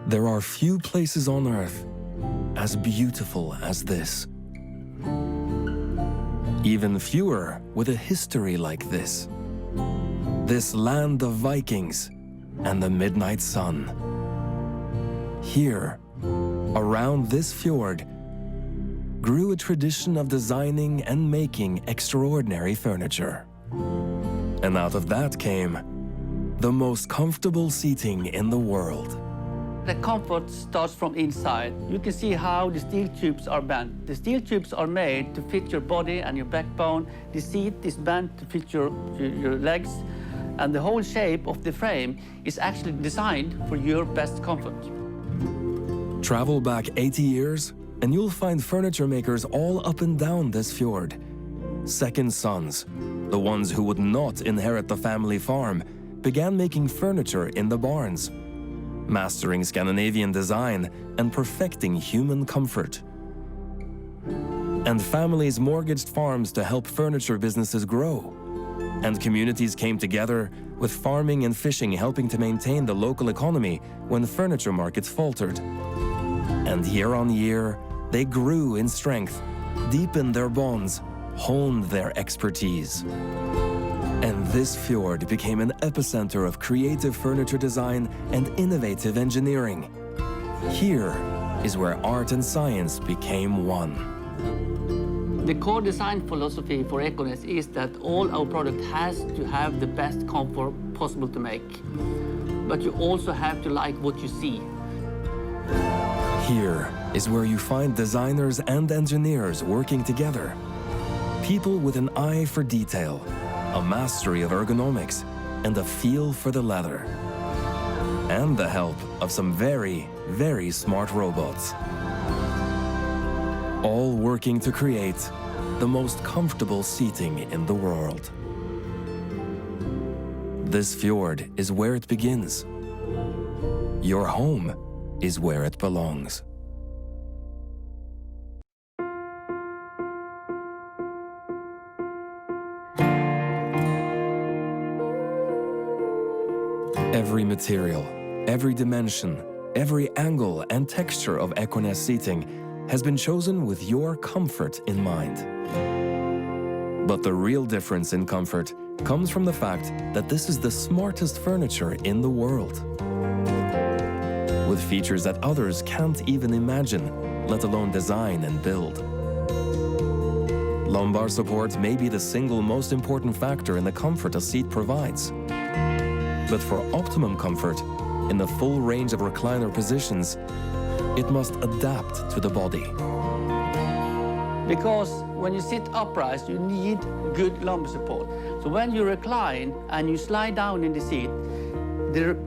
There are few places on Earth as beautiful as this. Even fewer with a history like this. This land of Vikings and the midnight sun. Here, around this fjord, grew a tradition of designing and making extraordinary furniture. And out of that came the most comfortable seating in the world. The comfort starts from inside. You can see how the steel tubes are bent. The steel tubes are made to fit your body and your backbone. The seat is bent to fit your legs. And the whole shape of the frame is actually designed for your best comfort. Travel back 80 years, and you'll find furniture makers all up and down this fjord. Second sons, the ones who would not inherit the family farm, began making furniture in the barns, mastering Scandinavian design and perfecting human comfort. And families mortgaged farms to help furniture businesses grow. And communities came together, with farming and fishing helping to maintain the local economy when furniture markets faltered. And year on year, they grew in strength, deepened their bonds, honed their expertise. And this fjord became an epicenter of creative furniture design and innovative engineering. Here is where art and science became one. The core design philosophy for Ekornes is that all our product has to have the best comfort possible to make. But you also have to like what you see. Here is where you find designers and engineers working together. People with an eye for detail, a mastery of ergonomics, and a feel for the leather. And the help of some very, very smart robots. All working to create the most comfortable seating in the world. This fjord is where it begins. Your home is where it belongs. Every material, every dimension, every angle and texture of Ekornes seating has been chosen with your comfort in mind. But the real difference in comfort comes from the fact that this is the smartest furniture in the world. With features that others can't even imagine, let alone design and build. Lumbar support may be the single most important factor in the comfort a seat provides. But for optimum comfort, in the full range of recliner positions, it must adapt to the body. Because when you sit upright, you need good lumbar support. So when you recline and you slide down in the seat,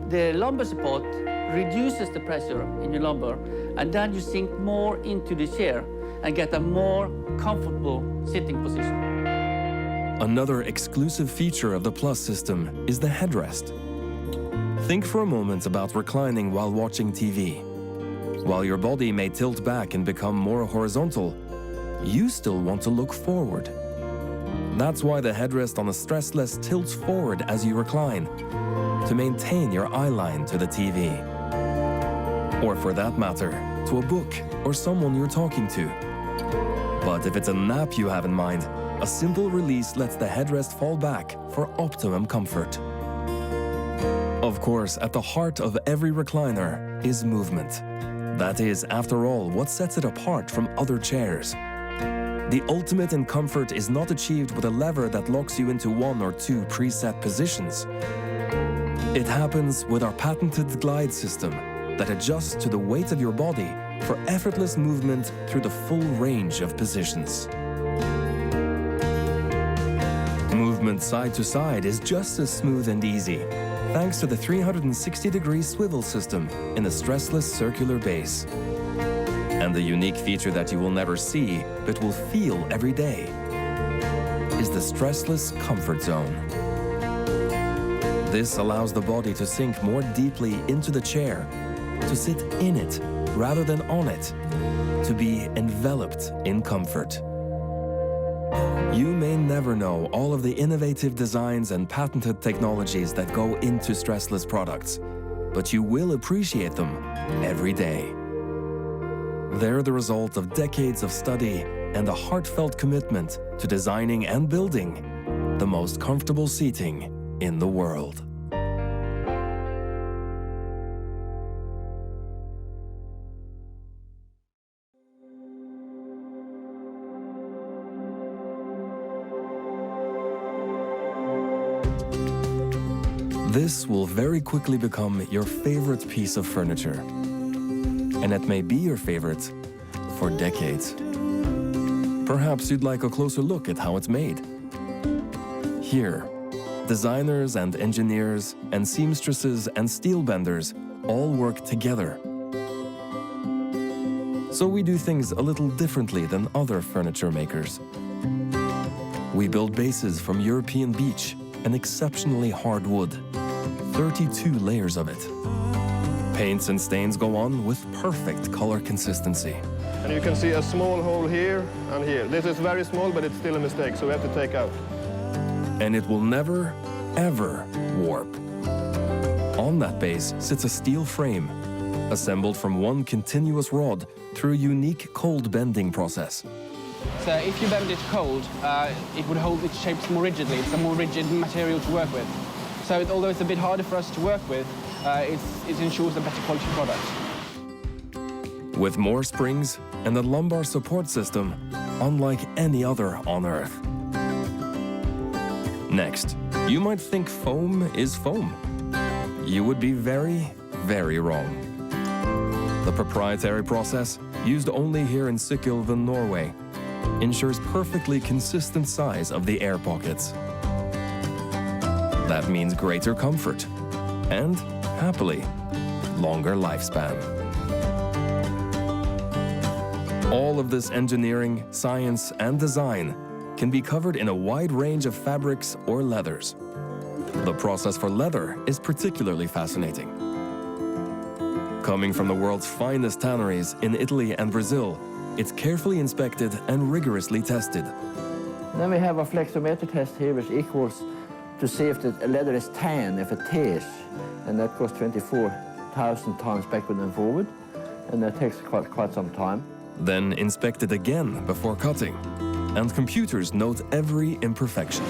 the lumbar support reduces the pressure in your lumbar, and then you sink more into the chair and get a more comfortable sitting position. Another exclusive feature of the Plus system is the headrest. Think for a moment about reclining while watching TV. While your body may tilt back and become more horizontal, you still want to look forward. That's why the headrest on a Stressless tilts forward as you recline, to maintain your eye line to the TV. Or for that matter, to a book or someone you're talking to. But if it's a nap you have in mind, a simple release lets the headrest fall back for optimum comfort. Of course, at the heart of every recliner is movement. That is, after all, what sets it apart from other chairs. The ultimate in comfort is not achieved with a lever that locks you into one or two preset positions. It happens with our patented glide system that adjusts to the weight of your body for effortless movement through the full range of positions. Movement side to side is just as smooth and easy, thanks to the 360-degree swivel system in the Stressless circular base. And the unique feature that you will never see, but will feel every day, is the Stressless comfort zone. This allows the body to sink more deeply into the chair, to sit in it rather than on it, to be enveloped in comfort. You may never know all of the innovative designs and patented technologies that go into Stressless products, but you will appreciate them every day. They're the result of decades of study and a heartfelt commitment to designing and building the most comfortable seating in the world. This will very quickly become your favorite piece of furniture. And it may be your favorite for decades. Perhaps you'd like a closer look at how it's made. Here, designers and engineers and seamstresses and steel benders all work together. So we do things a little differently than other furniture makers. We build bases from European beech and exceptionally hard wood, 32 layers of it. Paints and stains go on with perfect color consistency. And you can see a small hole here and here. This is very small, but it's still a mistake, so we have to take out. And it will never, ever warp. On that base sits a steel frame, assembled from one continuous rod through a unique cold bending process. So if you bend it cold, it would hold its shapes more rigidly. It's a more rigid material to work with. So although it's a bit harder for us to work with, it ensures a better quality product. With more springs and a lumbar support system unlike any other on Earth. Next, you might think foam is foam. You would be very, very wrong. The proprietary process, used only here in West Norway, ensures perfectly consistent size of the air pockets. That means greater comfort and, happily, longer lifespan. All of this engineering, science, and design can be covered in a wide range of fabrics or leathers. The process for leather is particularly fascinating. Coming from the world's finest tanneries in Italy and Brazil, it's carefully inspected and rigorously tested. Then we have a flexometer test here which equals to see if the leather is tan, if it tears, and that goes 24,000 times backward and forward, and that takes quite some time. Then inspected again before cutting, and computers note every imperfection.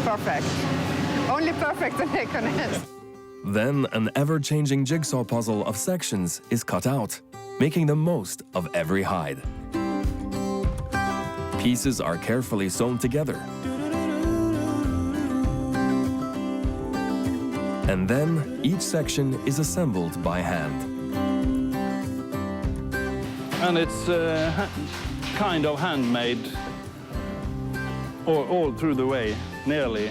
Perfect. Only perfect in Ekornes. Then an ever-changing jigsaw puzzle of sections is cut out, making the most of every hide. Pieces are carefully sewn together. And then each section is assembled by hand. And it's kind of handmade all through the way, nearly.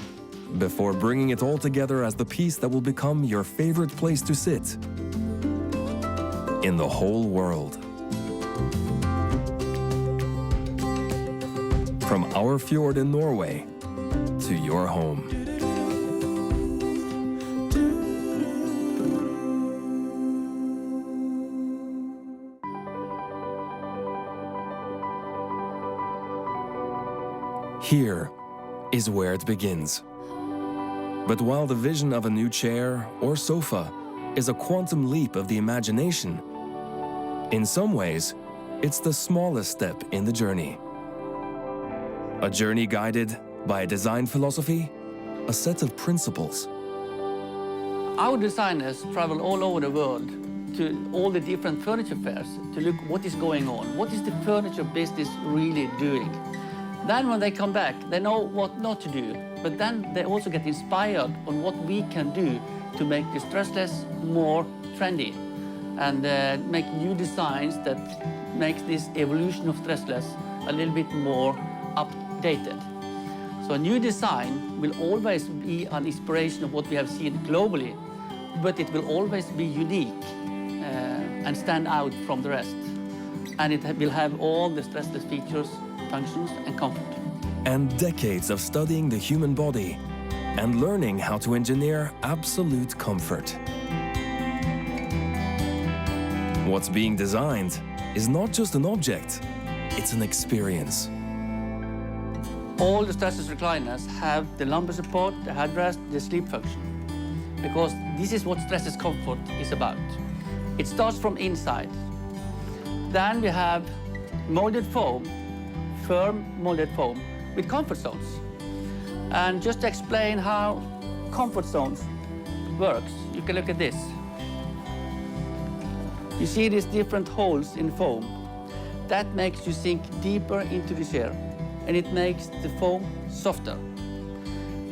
Before bringing it all together as the piece that will become your favorite place to sit in the whole world. From our fjord in Norway to your home. Here is where it begins. But while the vision of a new chair or sofa is a quantum leap of the imagination, in some ways, it's the smallest step in the journey. A journey guided by a design philosophy, a set of principles. Our designers travel all over the world to all the different furniture fairs to look what is going on. What is the furniture business really doing? Then when they come back, they know what not to do. But then they also get inspired on what we can do to make the Stressless more trendy and make new designs that makes this evolution of Stressless a little bit more updated. So a new design will always be an inspiration of what we have seen globally, but it will always be unique and stand out from the rest. And it will have all the Stressless features, functions, and comfort. And decades of studying the human body and learning how to engineer absolute comfort. What's being designed is not just an object, it's an experience. All the Stressless recliners have the lumbar support, the headrest, the sleep function. Because this is what Stressless comfort is about. It starts from inside. Then we have molded foam, firm molded foam with comfort zones. And just to explain how comfort zones works, you can look at this. You see these different holes in foam. That makes you sink deeper into the chair, and it makes the foam softer.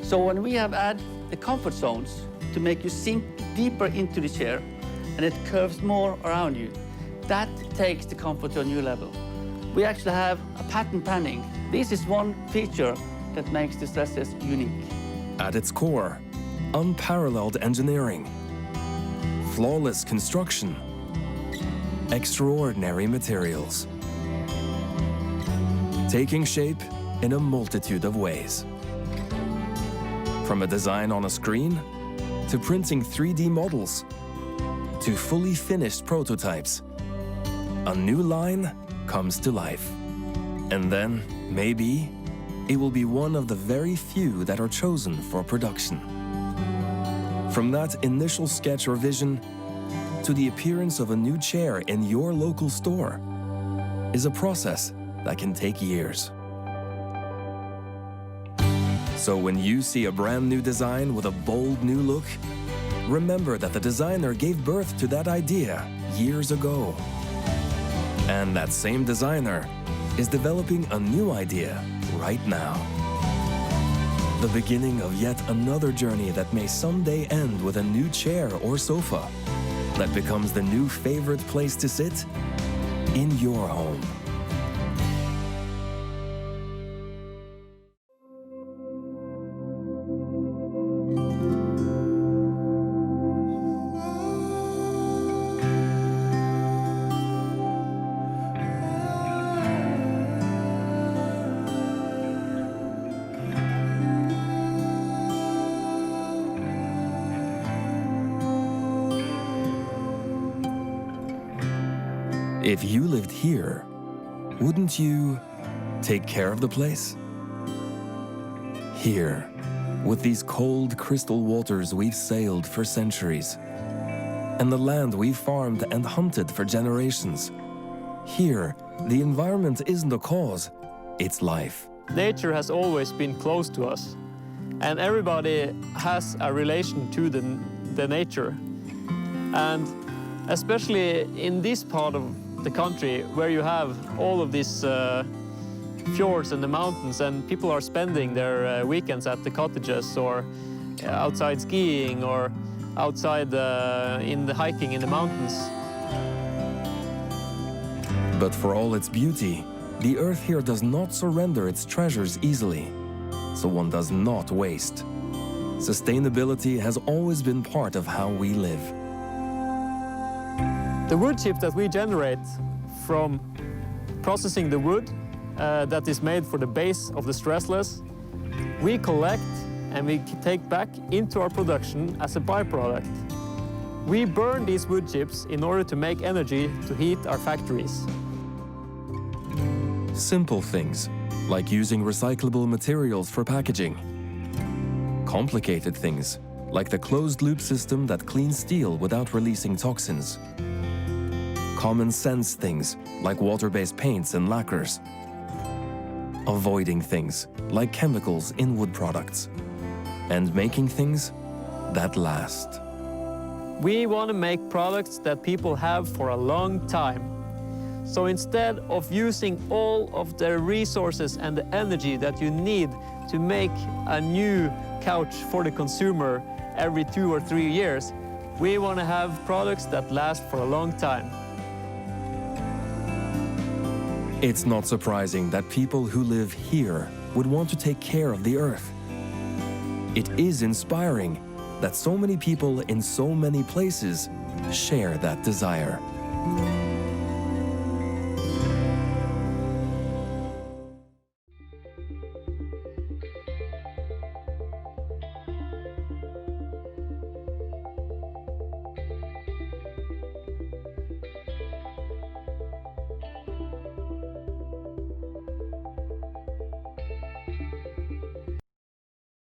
So when we have added the comfort zones to make you sink deeper into the chair, and it curves more around you, that takes the comfort to a new level. We actually have a pattern panning. This is one feature that makes the Stressless unique. At its core, unparalleled engineering, flawless construction, extraordinary materials, taking shape in a multitude of ways. From a design on a screen, to printing 3D models, to fully finished prototypes, a new line comes to life. And then, maybe, it will be one of the very few that are chosen for production. From that initial sketch or vision to the appearance of a new chair in your local store is a process that can take years. So when you see a brand new design with a bold new look, remember that the designer gave birth to that idea years ago. And that same designer is developing a new idea right now. The beginning of yet another journey that may someday end with a new chair or sofa that becomes the new favorite place to sit in your home. If you lived here, wouldn't you take care of the place? Here, with these cold crystal waters we've sailed for centuries, and the land we've farmed and hunted for generations, here, the environment isn't a cause, it's life. Nature has always been close to us, and everybody has a relation to the nature. And especially in this part of the country where you have all of these fjords and the mountains, and people are spending their weekends at the cottages or outside skiing or outside in the hiking in the mountains. But for all its beauty, the earth here does not surrender its treasures easily, so one does not waste. Sustainability has always been part of how we live. The wood chip that we generate from processing the wood that is made for the base of the Stressless, we collect and we take back into our production as a byproduct. We burn these wood chips in order to make energy to heat our factories. Simple things, like using recyclable materials for packaging. Complicated things, like the closed-loop system that cleans steel without releasing toxins. Common sense things, like water-based paints and lacquers. Avoiding things, like chemicals in wood products. And making things that last. We want to make products that people have for a long time. So instead of using all of the resources and the energy that you need to make a new couch for the consumer every 2 or 3 years, we want to have products that last for a long time. It's not surprising that people who live here would want to take care of the earth. It is inspiring that so many people in so many places share that desire.